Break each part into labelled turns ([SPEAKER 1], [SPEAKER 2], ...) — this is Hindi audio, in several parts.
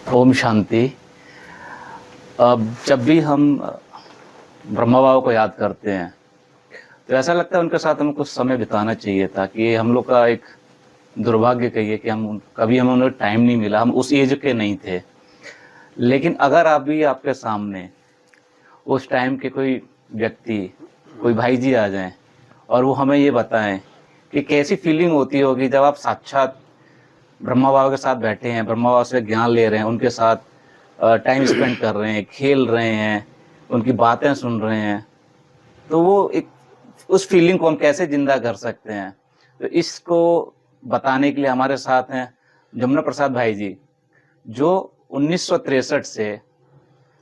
[SPEAKER 1] ओम शांति। अब जब भी हम ब्रह्मा बाबा को याद करते हैं, तो ऐसा लगता है उनके साथ हमें कुछ समय बिताना चाहिए था कि हम लोग का एक दुर्भाग्य कहिए कि कभी हमें उन्हें टाइम नहीं मिला, हम उस एज के नहीं थे। लेकिन अगर अभी आपके सामने उस टाइम के कोई व्यक्ति, कोई भाई जी आ जाएँ और वो हमें ये बताएँ कि कैसी फीलिंग होती होगी जब आप साक्षात ब्रह्मा बाबा के साथ बैठे हैं, ब्रह्मा बाबा से ज्ञान ले रहे हैं, उनके साथ टाइम स्पेंड कर रहे हैं, खेल रहे हैं, उनकी बातें सुन रहे हैं, तो वो एक उस फीलिंग को हम कैसे ज़िंदा कर सकते हैं? तो इसको बताने के लिए हमारे साथ हैं जमुना प्रसाद भाई जी, जो 1963 से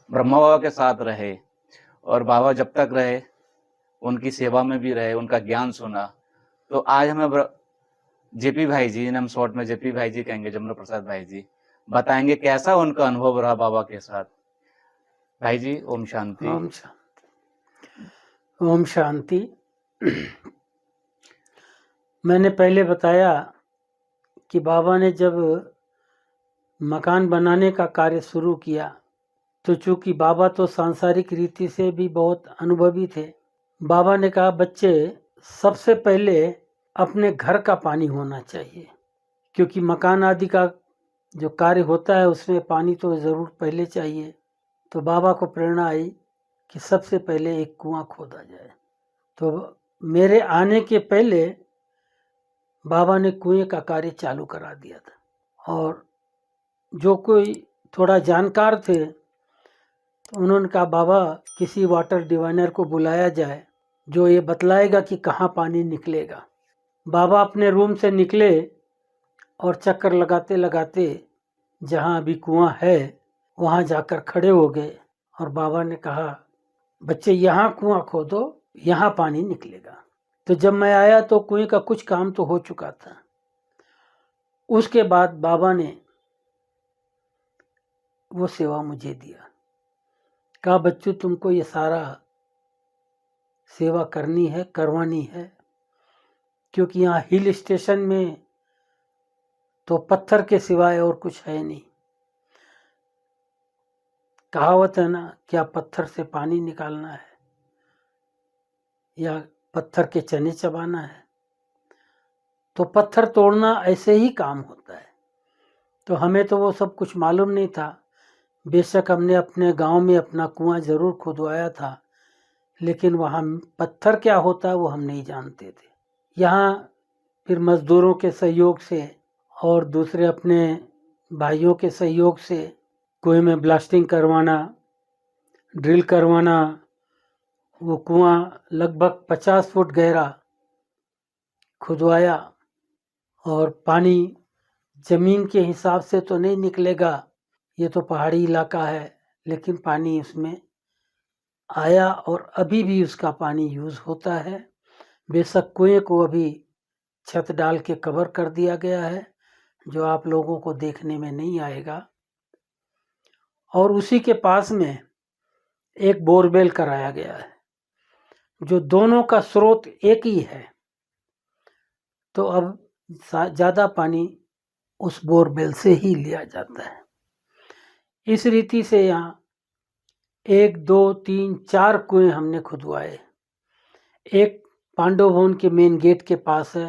[SPEAKER 1] ब्रह्मा बाबा के साथ रहे और बाबा जब तक रहे, उनकी सेवा में भी रहे, उनका ज्ञान सुना। तो आज हमें जेपी भाई जी, जिन्हें हम शॉर्ट में जेपी भाई जी कहेंगे, जमुना प्रसाद भाई जी, बताएँगे कैसा उनका अनुभव रहा बाबा के साथ। भाई जी, ओम शांति।
[SPEAKER 2] ओम शांति। ओम शांति। मैंने पहले बताया कि बाबा ने जब मकान बनाने का कार्य शुरू किया, तो चूंकि बाबा तो सांसारिक रीति से भी बहुत अनुभवी थे, बाबा ने कहा बच्चे सबसे पहले अपने घर का पानी होना चाहिए, क्योंकि मकान आदि का जो कार्य होता है उसमें पानी तो ज़रूर पहले चाहिए। तो बाबा को प्रेरणा आई कि सबसे पहले एक कुआं खोदा जाए। तो मेरे आने के पहले बाबा ने कुएं का कार्य चालू करा दिया था, और जो कोई थोड़ा जानकार थे तो उन्होंने कहा बाबा किसी वाटर डिवाइनर को बुलाया जाए जो ये बतलाएगा कि कहाँ पानी निकलेगा। बाबा अपने रूम से निकले और चक्कर लगाते लगाते जहाँ अभी कुआं है वहाँ जाकर खड़े हो गए, और बाबा ने कहा बच्चे यहाँ कुआं खोदो, यहाँ पानी निकलेगा। तो जब मैं आया तो कुएं का कुछ काम तो हो चुका था। उसके बाद बाबा ने वो सेवा मुझे दिया, कहा बच्चों तुमको ये सारा सेवा करनी है, करवानी है, क्योंकि यहाँ हिल स्टेशन में तो पत्थर के सिवाय और कुछ है नहीं। कहावत है ना, क्या पत्थर से पानी निकालना है या पत्थर के चने चबाना है। तो पत्थर तोड़ना ऐसे ही काम होता है। तो हमें तो वो सब कुछ मालूम नहीं था। बेशक हमने अपने गांव में अपना कुआं जरूर खुदवाया था, लेकिन वहाँ पत्थर क्या होता है वो हम नहीं जानते थे। यहाँ फिर मजदूरों के सहयोग से और दूसरे अपने भाइयों के सहयोग से कुएं में ब्लास्टिंग करवाना, ड्रिल करवाना। वो कुआं लगभग 50 फुट गहरा खुदवाया, और पानी जमीन के हिसाब से तो नहीं निकलेगा, ये तो पहाड़ी इलाका है, लेकिन पानी उसमें आया और अभी भी उसका पानी यूज़ होता है। बेशक कुएं को अभी छत डाल के कवर कर दिया गया है, जो आप लोगों को देखने में नहीं आएगा। और उसी के पास में एक बोरवेल कराया गया है, जो दोनों का स्रोत एक ही है। तो अब ज़्यादा पानी उस बोरवेल से ही लिया जाता है। इस रीति से यहाँ 1, 2, 3, 4 कुएं हमने खुदवाए। एक पांडव भवन के मेन गेट के पास है,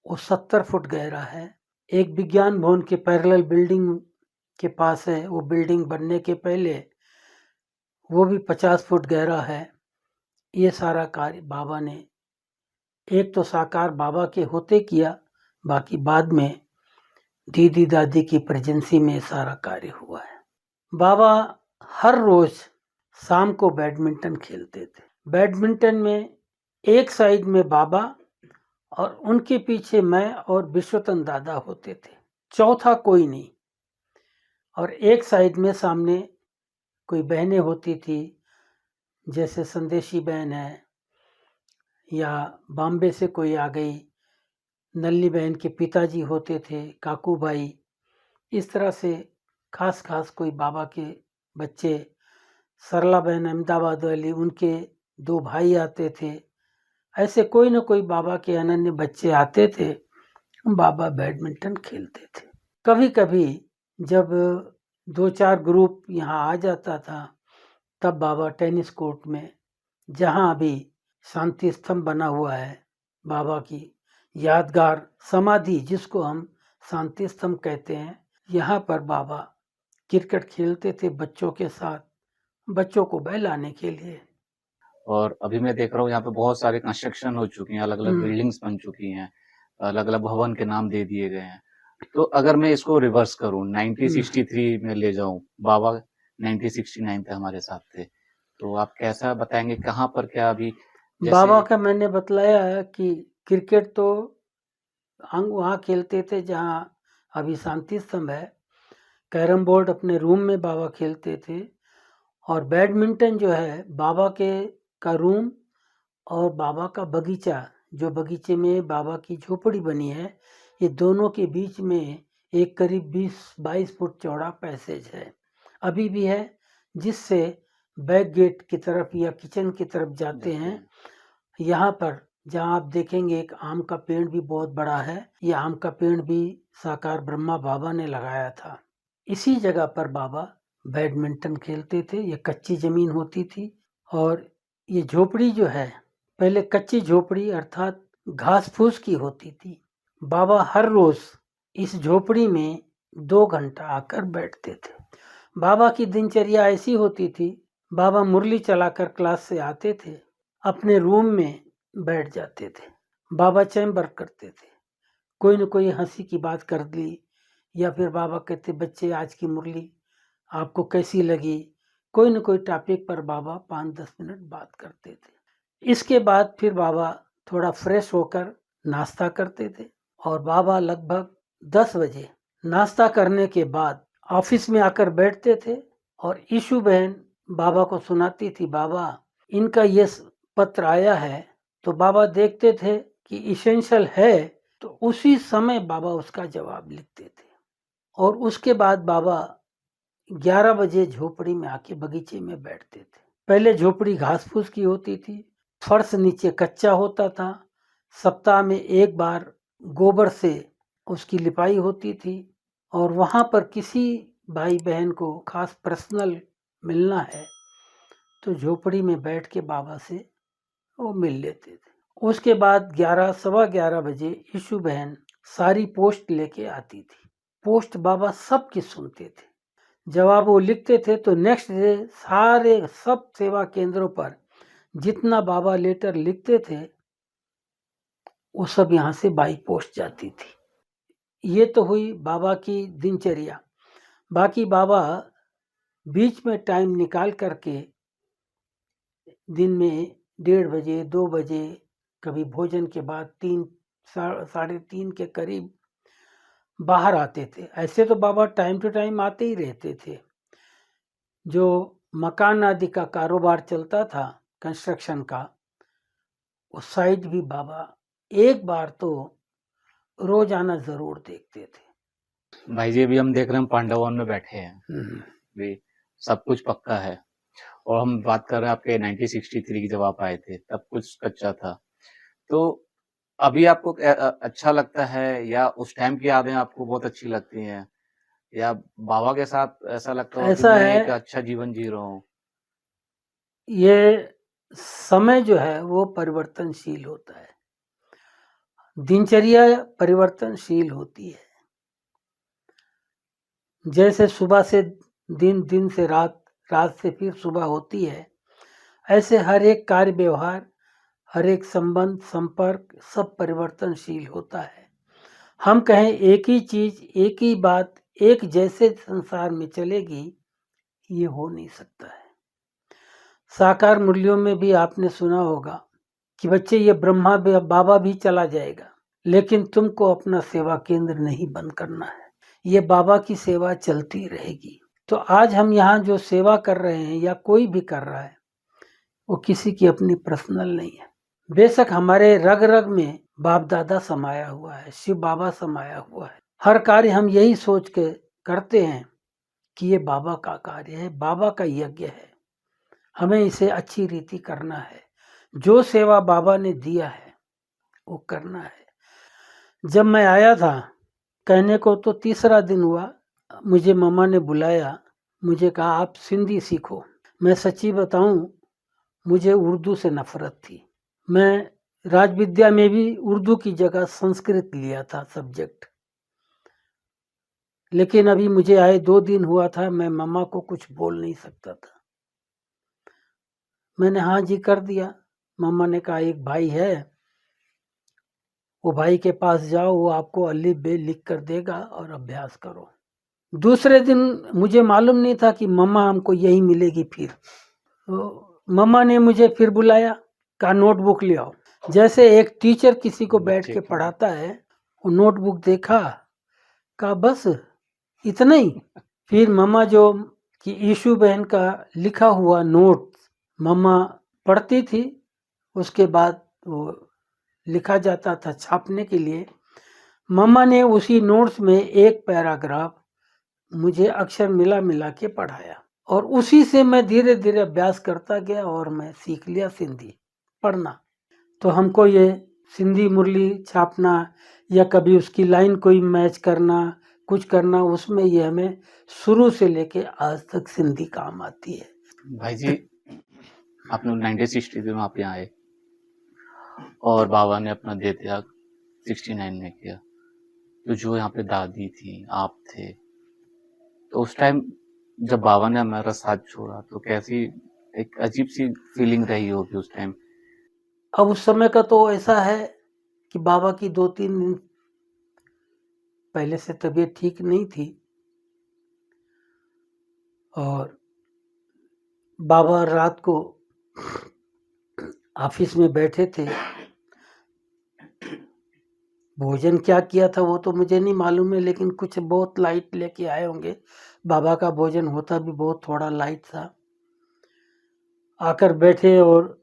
[SPEAKER 2] वो 70 फुट गहरा है। एक विज्ञान भवन के पैरेलल बिल्डिंग के पास है, वो बिल्डिंग बनने के पहले वो भी 50 फुट गहरा है। ये सारा कार्य बाबा ने एक तो साकार बाबा के होते किया, बाकी बाद में दीदी दादी की प्रेजेंसी में सारा कार्य हुआ है। बाबा हर रोज शाम को बैडमिंटन खेलते थे। बैडमिंटन में एक साइड में बाबा और उनके पीछे मैं और विश्वतन दादा होते थे, चौथा कोई नहीं। और एक साइड में सामने कोई बहनें होती थी, जैसे संदेशी बहन है, या बॉम्बे से कोई आ गई, नल्ली बहन के पिताजी होते थे काकू भाई। इस तरह से खास खास कोई बाबा के बच्चे, सरला बहन अहमदाबाद वाली, उनके 2 भाई आते थे। ऐसे कोई ना कोई बाबा के अनन्य बच्चे आते थे, बाबा बैडमिंटन खेलते थे। कभी कभी जब 2-4 ग्रुप यहाँ आ जाता था। तब बाबा टेनिस कोर्ट में, जहाँ अभी शांति स्तंभ बना हुआ है, बाबा की यादगार समाधि जिसको हम शांति स्तंभ कहते हैं, यहाँ पर बाबा क्रिकेट खेलते थे बच्चों के साथ, बच्चों को बहलाने के लिए।
[SPEAKER 1] और अभी मैं देख रहा हूँ यहाँ पे बहुत सारे कंस्ट्रक्शन हो चुकी हैं, अलग-अलग बिल्डिंग्स बन चुकी हैं, अलग-अलग भवन के नाम दे दिए गए हैं। तो अगर मैं इसको रिवर्स करूँ, 1963 में ले जाऊँ, बाबा 1969 तक हमारे साथ थे। तो आप कैसा बताएँगे कहाँ पर क्या अभी
[SPEAKER 2] बाबा
[SPEAKER 1] जैसे
[SPEAKER 2] का मैंने बतलाया है कि क्रिकेट तो हम वहाँ खेलते थे जहाँ अभी शांति स्तंभ है। कैरम बोर्ड अपने रूम में बाबा खेलते थे, और बैडमिंटन जो है बाबा के का रूम और बाबा का बगीचा, जो बगीचे में बाबा की झोपड़ी बनी है, ये दोनों के बीच में एक करीब 20-22 फुट चौड़ा पैसेज है, अभी भी है, जिससे बैक गेट की तरफ या किचन की तरफ जाते हैं। यहाँ पर जहाँ आप देखेंगे एक आम का पेड़ भी बहुत बड़ा है, ये आम का पेड़ भी साकार ब्रह्मा बाबा ने लगाया था। इसी जगह पर बाबा बैडमिंटन खेलते थे। ये कच्ची जमीन होती थी, और ये झोपड़ी जो है पहले कच्ची झोपड़ी अर्थात घास फूस की होती थी। बाबा हर रोज इस झोपड़ी में 2 घंटा आकर बैठते थे। बाबा की दिनचर्या ऐसी होती थी, बाबा मुरली चलाकर क्लास से आते थे, अपने रूम में बैठ जाते थे, बाबा चैम्बर करते थे, कोई न कोई हंसी की बात कर ली, या फिर बाबा कहते बच्चे आज की मुरली आपको कैसी लगी, कोई न कोई टॉपिक पर बाबा 5-10 मिनट बात करते थे। इसके बाद फिर बाबा थोड़ा फ्रेश होकर नाश्ता करते थे, और बाबा लगभग 10 बजे नाश्ता करने के बाद ऑफिस में आकर बैठते थे, और ईशु बहन बाबा को सुनाती थी, बाबा इनका ये पत्र आया है। तो बाबा देखते थे कि इसेंशियल है, तो उसी समय बाबा उसका जवाब लिखते थे, और उसके बाद बाबा 11 बजे झोपड़ी में आके बगीचे में बैठते थे। पहले झोपड़ी घास फूस की होती थी, फर्श नीचे कच्चा होता था, सप्ताह में एक बार गोबर से उसकी लिपाई होती थी, और वहाँ पर किसी भाई बहन को खास पर्सनल मिलना है तो झोपड़ी में बैठ के बाबा से वो मिल लेते थे। उसके बाद 11 सवा 11 बजे ईशु बहन सारी पोस्ट लेके आती थी। पोस्ट बाबा सबकी सुनते थे, जवाब वो लिखते थे, तो नेक्स्ट डे सारे सब सेवा केंद्रों पर जितना बाबा लेटर लिखते थे वो सब यहाँ से बाई पोस्ट जाती थी। ये तो हुई बाबा की दिनचर्या। बाकी बाबा बीच में टाइम निकाल करके दिन में 1:30 बजे 2 बजे, कभी भोजन के बाद 3 साढ़े 3 के करीब बाहर आते थे। ऐसे तो बाबा टाइम टू टाइम आते ही रहते थे। जो मकान आदि का कारोबार चलता था कंस्ट्रक्शन का, उस साइड भी बाबा एक बार तो रोज आना जरूर देखते थे।
[SPEAKER 1] भाई जी अभी हम देख रहे हैं पांडवन में बैठे हैं, भी सब कुछ पक्का है। और हम बात कर रहे हैं आपके 1963 की जब आप आए थे, तब कुछ कच्चा था। तो अभी आपको अच्छा लगता है, या उस टाइम की यादें आपको बहुत अच्छी लगती हैं, या बाबा के साथ ऐसा लगता हो कि
[SPEAKER 2] ऐसा
[SPEAKER 1] मैं
[SPEAKER 2] है,
[SPEAKER 1] एक अच्छा जीवन जी रहा हूँ?
[SPEAKER 2] ये समय जो है वो परिवर्तनशील होता है, दिनचर्या परिवर्तनशील होती है। जैसे सुबह से दिन, दिन से रात, रात से फिर सुबह होती है, ऐसे हर एक कार्य व्यवहार, हर एक संबंध संपर्क सब परिवर्तनशील होता है। हम कहें एक ही चीज, एक ही बात एक जैसे संसार में चलेगी, ये हो नहीं सकता है। साकार मूल्यों में भी आपने सुना होगा कि बच्चे ये ब्रह्मा बाबा भी चला जाएगा, लेकिन तुमको अपना सेवा केंद्र नहीं बंद करना है, ये बाबा की सेवा चलती रहेगी। तो आज हम यहाँ जो सेवा कर रहे हैं या कोई भी कर रहा है, वो किसी की अपनी पर्सनल नहीं है। बेशक हमारे रग रग में बाप दादा समाया हुआ है, शिव बाबा समाया हुआ है। हर कार्य हम यही सोच के करते हैं कि ये बाबा का कार्य है, बाबा का यज्ञ है, हमें इसे अच्छी रीति करना है, जो सेवा बाबा ने दिया है वो करना है। जब मैं आया था, कहने को तो तीसरा दिन हुआ, मुझे मम्मा ने बुलाया, मुझे कहा आप सिंधी सीखो। मैं सच्ची बताऊं, मुझे उर्दू से नफरत थी। मैं राज विद्या में भी उर्दू की जगह संस्कृत लिया था सब्जेक्ट। लेकिन अभी मुझे आए 2 दिन हुआ था, मैं मम्मा को कुछ बोल नहीं सकता था। मैंने हाँ जी कर दिया। मम्मा ने कहा एक भाई है, वो भाई के पास जाओ, वो आपको अलिफ बे लिख कर देगा और अभ्यास करो। दूसरे दिन मुझे मालूम नहीं था कि मम्मा हमको यही मिलेगी फिर। तो मम्मा ने मुझे फिर बुलाया, कहा नोटबुक ले आओ। जैसे एक टीचर किसी को बैठ के पढ़ाता है, वो नोटबुक देखा, कहा बस इतना ही। फिर मम्मा जो कि ईशू बहन का लिखा हुआ नोट मम्मा पढ़ती थी, उसके बाद वो लिखा जाता था छापने के लिए। मम्मा ने उसी नोट्स में एक पैराग्राफ मुझे अक्षर मिला मिला के पढ़ाया और उसी से मैं धीरे धीरे अभ्यास करता गया और मैं सीख लिया सिंधी पढ़ना। तो हमको ये सिंधी मुरली छापना या कभी उसकी लाइन कोई मैच करना, कुछ करना, उसमें ये हमें शुरू से लेके आज तक सिंधी काम आती है।
[SPEAKER 1] भाई जी, आपने 1963 में आप यहाँ आए और बाबा ने अपना देह त्याग 69 में किया। तो जो यहाँ पे दादी थी, आप थे, तो उस टाइम जब बाबा ने हमारा साथ छोड़ा तो कैसी एक अजीब सी फीलिंग रही होगी उस टाइम?
[SPEAKER 2] अब उस समय का तो ऐसा है कि बाबा की 2-3 दिन पहले से तबीयत ठीक नहीं थी और बाबा रात को ऑफिस में बैठे थे। भोजन क्या किया था वो तो मुझे नहीं मालूम है, लेकिन कुछ बहुत लाइट लेके आए होंगे। बाबा का भोजन होता भी बहुत थोड़ा लाइट था। आकर बैठे और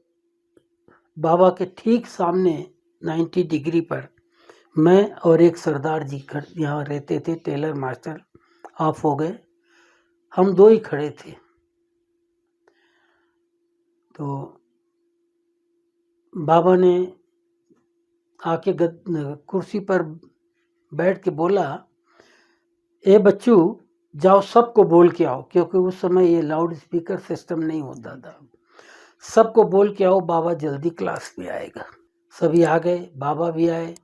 [SPEAKER 2] बाबा के ठीक सामने 90 डिग्री पर मैं और एक सरदार जी यहाँ रहते थे, टेलर मास्टर ऑफ हो गए, हम 2 ही खड़े थे। तो बाबा ने आके कुर्सी पर बैठ के बोला, ए बच्चू जाओ सबको बोल के आओ, क्योंकि उस समय ये लाउड स्पीकर सिस्टम नहीं होता था। सबको बोल के आओ बाबा जल्दी क्लास में आएगा। सभी आ गए, बाबा भी आए।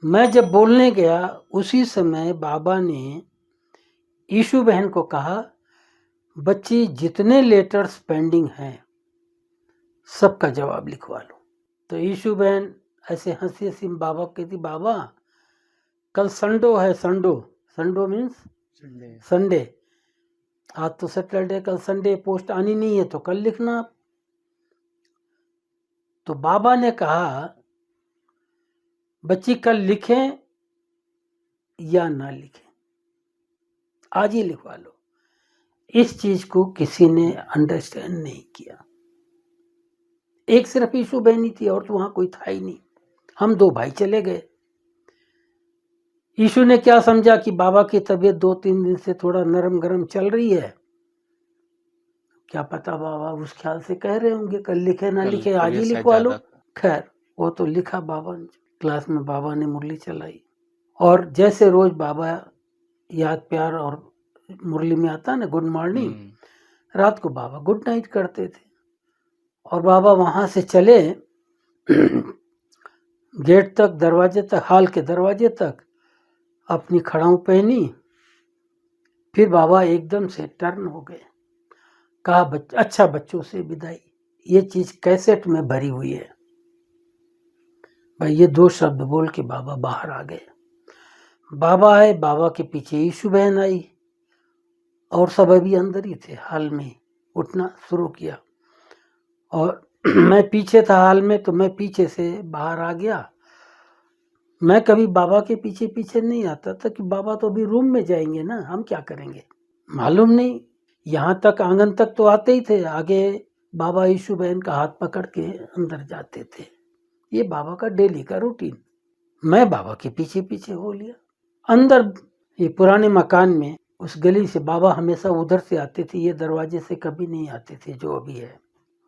[SPEAKER 2] मैं जब बोलने गया उसी समय बाबा ने ईशू बहन को कहा, बच्ची जितने लेटर्स पेंडिंग हैं सबका जवाब लिखवा लो। तो ईशू बहन ऐसे हंसी हंसी बाबा कहती, बाबा कल संडो है, संडो मीन्स संडे, आज तो सैटरडे, कल संडे, पोस्ट आनी नहीं है तो कल लिखना। तो बाबा ने कहा, बच्ची कल लिखें या ना लिखें, आज ही लिखवा लो। इस चीज को किसी ने अंडरस्टैंड नहीं किया। एक सिर्फ ईशू बहन ही थी और तो वहां कोई था ही नहीं। हम 2 भाई चले गए। ईशू ने क्या समझा कि बाबा की तबीयत 2-3 दिन से थोड़ा नरम गरम चल रही है, क्या पता बाबा उस ख्याल से कह रहे होंगे कल लिखे ना लिखे आज ही लिखवा लो। खैर वो तो लिखा बाबा ने। क्लास में बाबा ने मुरली चलाई और जैसे रोज बाबा याद प्यार और मुरली में आता ना गुड मॉर्निंग, रात को बाबा गुड नाइट करते थे। और बाबा वहां से चले गेट तक, दरवाजे तक, हॉल के दरवाजे तक, अपनी खड़ाऊ पहनी, फिर बाबा एकदम से टर्न हो गए। कहा, अच्छा बच्चों से विदाई। ये चीज कैसेट में भरी हुई है भाई। ये 2 शब्द बोल के बाबा बाहर आ गए। बाबा आए, बाबा के पीछे ईशू बहन आई और सब अभी अंदर ही थे, हॉल में उठना शुरू किया और मैं पीछे था हॉल में, तो मैं पीछे से बाहर आ गया। मैं कभी बाबा के पीछे पीछे नहीं आता था कि बाबा तो अभी रूम में जाएंगे ना, हम क्या करेंगे मालूम नहीं। यहाँ तक आंगन तक तो आते ही थे, आगे बाबा ईशू बहन का हाथ पकड़ के अंदर जाते थे। ये बाबा का डेली का रूटीन। मैं बाबा के पीछे पीछे हो लिया अंदर। ये पुराने मकान में उस गली से बाबा हमेशा उधर से आते थे, ये दरवाजे से कभी नहीं आते थे जो अभी है।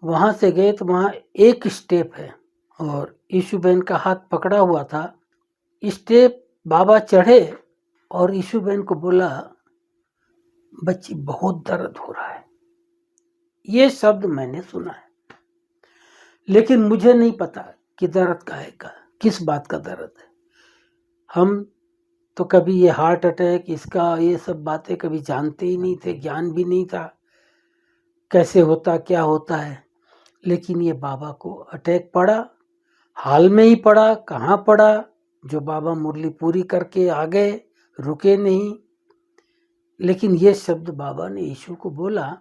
[SPEAKER 2] वहां से गए तो वहां एक स्टेप है और ईशू बहन का हाथ पकड़ा हुआ था। स्टेप बाबा चढ़े और ईशू बहन को बोला, बच्ची बहुत दर्द हो रहा है, ये शब्द मैंने सुना है, लेकिन मुझे नहीं पता कि दर्द काहे का, किस बात का दर्द है। हम तो कभी ये हार्ट अटैक इसका ये सब बातें कभी जानते ही नहीं थे, ज्ञान भी नहीं था कैसे होता क्या होता है। लेकिन ये बाबा को अटैक पड़ा, हाल में ही पड़ा, कहाँ पड़ा, जो बाबा मुरली पूरी करके आ गए, रुके नहीं। लेकिन ये शब्द बाबा ने यीशु को बोला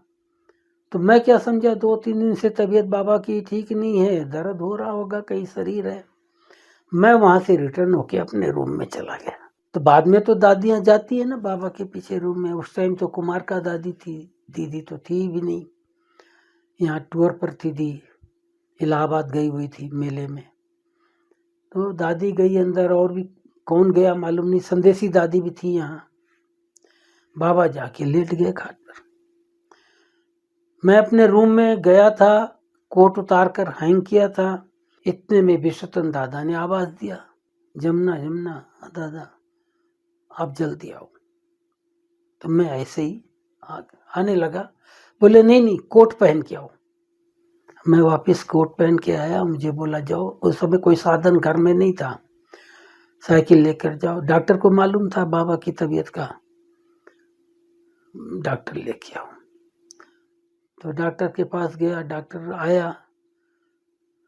[SPEAKER 2] तो मैं क्या समझा, 2-3 दिन से तबीयत बाबा की ठीक नहीं है, दर्द हो रहा होगा, कहीं शरीर है। मैं वहां से रिटर्न होके अपने रूम में चला गया। तो बाद में तो दादियां जाती है ना बाबा के पीछे रूम में, उस टाइम तो कुमार का दादी थी, दीदी तो थी भी नहीं, यहाँ टूर पर थी दी, इलाहाबाद गई हुई थी मेले में। तो दादी गई अंदर, और भी कौन गया मालूम नहीं, संदेशी दादी भी थी यहाँ। बाबा जाके लेट गए खाट पर। मैं अपने रूम में गया था, कोट उतार कर हैंग किया था, इतने में विश्वतन दादा ने आवाज दिया, जमुना जमुना दादा आप जल्दी आओ। तो मैं ऐसे ही आने लगा। बोले नहीं नहीं कोट पहन के आओ। मैं वापस कोट पहन के आया, मुझे बोला जाओ। उस समय कोई साधन घर में नहीं था, साइकिल लेकर जाओ। डॉक्टर को मालूम था बाबा की तबीयत का, डॉक्टर लेके आओ। तो डॉक्टर के पास गया, डॉक्टर आया,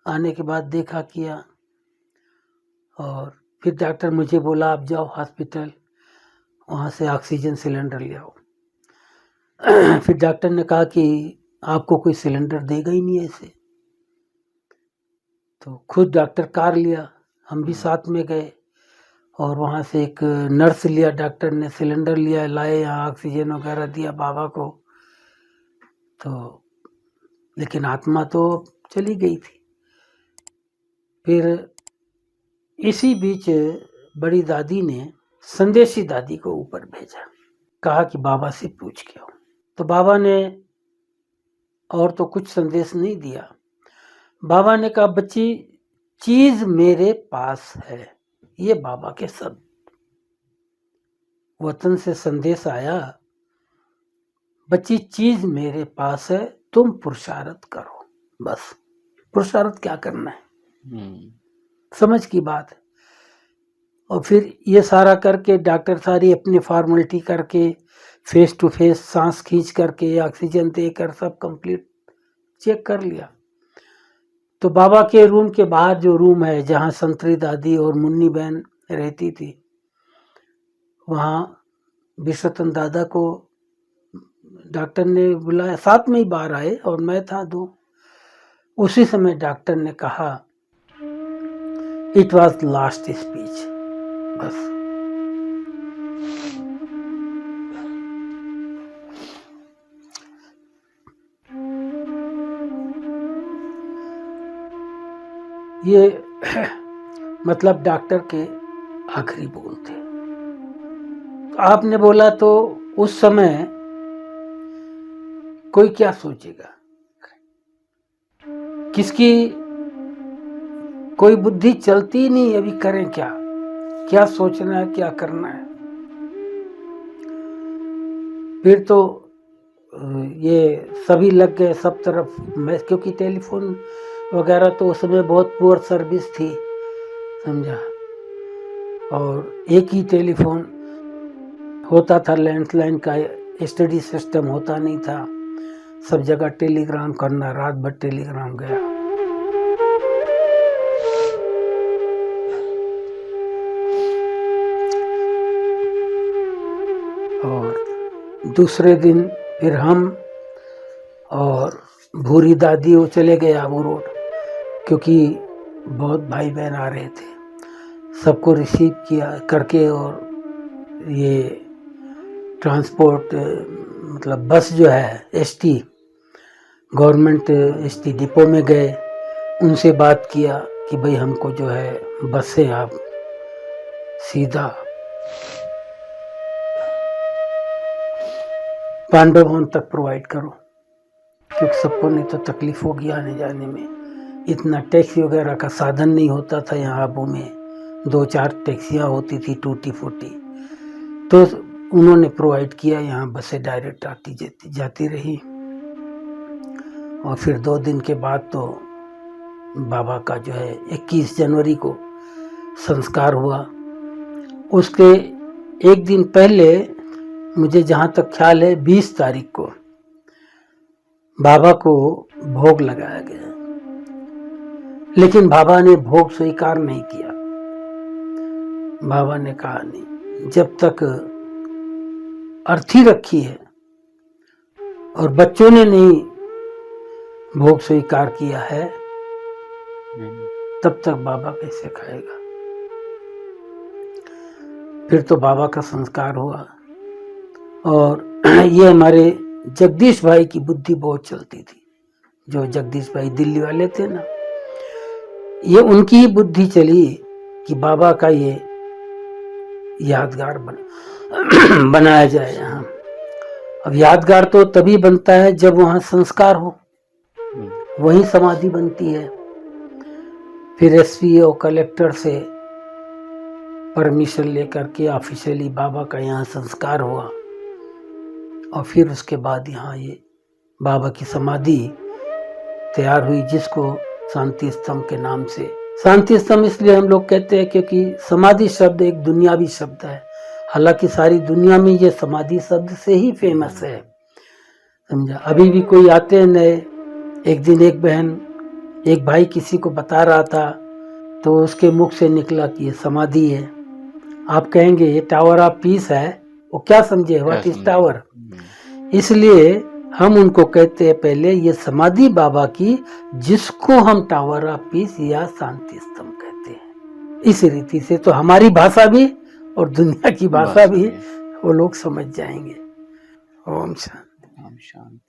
[SPEAKER 2] आने के बाद देखा किया, और फिर डॉक्टर मुझे बोला आप जाओ हॉस्पिटल, वहाँ से ऑक्सीजन सिलेंडर ले आओ। फिर डॉक्टर ने कहा कि आपको कोई सिलेंडर देगा ही नहीं ऐसे। तो खुद डॉक्टर कार लिया, हम भी साथ में गए, और वहाँ से एक नर्स लिया, डॉक्टर ने सिलेंडर लिया, लाए, यहाँ ऑक्सीजन वगैरह दिया बाबा को। तो लेकिन आत्मा तो चली गई थी। फिर इसी बीच बड़ी दादी ने संदेशी दादी को ऊपर भेजा, कहा कि बाबा से पूछ के आओ। तो बाबा ने और तो कुछ संदेश नहीं दिया। बाबा ने कहा बच्ची चीज मेरे पास है, ये बाबा के शब्द। वतन से संदेश आया, बच्ची चीज मेरे पास है, तुम पुरुषार्थ करो। बस पुरुषार्थ क्या करना है, समझ की बात है। और फिर ये सारा करके डॉक्टर सारी अपनी फॉर्मेलिटी करके, फेस टू फेस सांस खींच करके, ऑक्सीजन देकर सब कंप्लीट चेक कर लिया। तो बाबा के रूम के बाहर जो रूम है जहाँ संतरी दादी और मुन्नी बहन रहती थी, वहाँ विश्वतन दादा को डॉक्टर ने बुलाया, साथ में ही बाहर आए, और मैं था दो। उसी समय डॉक्टर ने कहा इट वॉज लास्ट स्पीच। बस ये मतलब डॉक्टर के आखिरी बोल थे। आपने बोला तो उस समय कोई क्या सोचेगा, किसकी कोई बुद्धि चलती नहीं, अभी करें क्या, क्या सोचना है, क्या करना है। फिर तो ये सभी लग गए सब तरफ, मैं क्योंकि टेलीफोन वगैरह तो उस समय बहुत पुअर सर्विस थी, समझा। और एक ही टेलीफोन होता था, लैंडलाइन का स्टडी सिस्टम होता नहीं था, सब जगह टेलीग्राम करना, रात भर टेलीग्राम गया। और दूसरे दिन फिर हम और भूरी दादी वो चले गए आबू रोड, क्योंकि बहुत भाई बहन आ रहे थे, सबको रिसीव किया करके। और ये ट्रांसपोर्ट मतलब बस जो है एसटी, गवर्नमेंट एसटी डिपो में गए, उनसे बात किया कि भाई हमको जो है बस से आप सीधा पांडव भवन तक प्रोवाइड करो, क्योंकि सबको नहीं तो तकलीफ होगी आने जाने में। इतना टैक्सी वगैरह का साधन नहीं होता था यहाँ आबू में, 2-4 टैक्सियाँ होती थी टूटी फूटी। तो उन्होंने प्रोवाइड किया। यहाँ बसें डायरेक्ट आती जाती रही। और फिर 2 दिन के बाद तो बाबा का जो है 21 जनवरी को संस्कार हुआ। उसके एक दिन पहले, मुझे जहाँ तक ख्याल है 20 तारीख को बाबा को भोग लगाया गया, लेकिन बाबा ने भोग स्वीकार नहीं किया। बाबा ने कहा नहीं, जब तक अर्थी रखी है और बच्चों ने नहीं भोग स्वीकार किया है, तब तक बाबा कैसे खाएगा। फिर तो बाबा का संस्कार हुआ। और ये हमारे जगदीश भाई की बुद्धि बहुत चलती थी। जो जगदीश भाई दिल्ली वाले थे ना, ये उनकी ही बुद्धि चली कि बाबा का ये यादगार बनाया जाए यहाँ। अब यादगार तो तभी बनता है जब वहाँ संस्कार हो, वही समाधि बनती है। फिर एसपीओ कलेक्टर से परमिशन लेकर के ऑफिशियली बाबा का यहाँ संस्कार हुआ। और फिर उसके बाद यहाँ ये बाबा की समाधि तैयार हुई, जिसको शांति स्तंभ के नाम से। शांति स्तंभ इसलिए हम लोग कहते हैं क्योंकि समाधि शब्द एक दुनियावी शब्द है। हालांकि सारी दुनिया में ये समाधि शब्द से ही फेमस है, समझा। अभी भी कोई आते हैं नए, एक दिन एक भाई किसी को बता रहा था, तो उसके मुख से निकला कि ये समाधि है। आप कहेंगे ये टावर ऑफ पीस है, वो क्या समझे व्हाट इज टावर। इसलिए हम उनको कहते हैं पहले ये समाधि बाबा की, जिसको हम टावर ऑफ पीस या शांति स्तंभ कहते हैं। इस रीति से तो हमारी भाषा भी और दुनिया की भाषा भी वो लोग समझ जाएंगे। ओम शांति।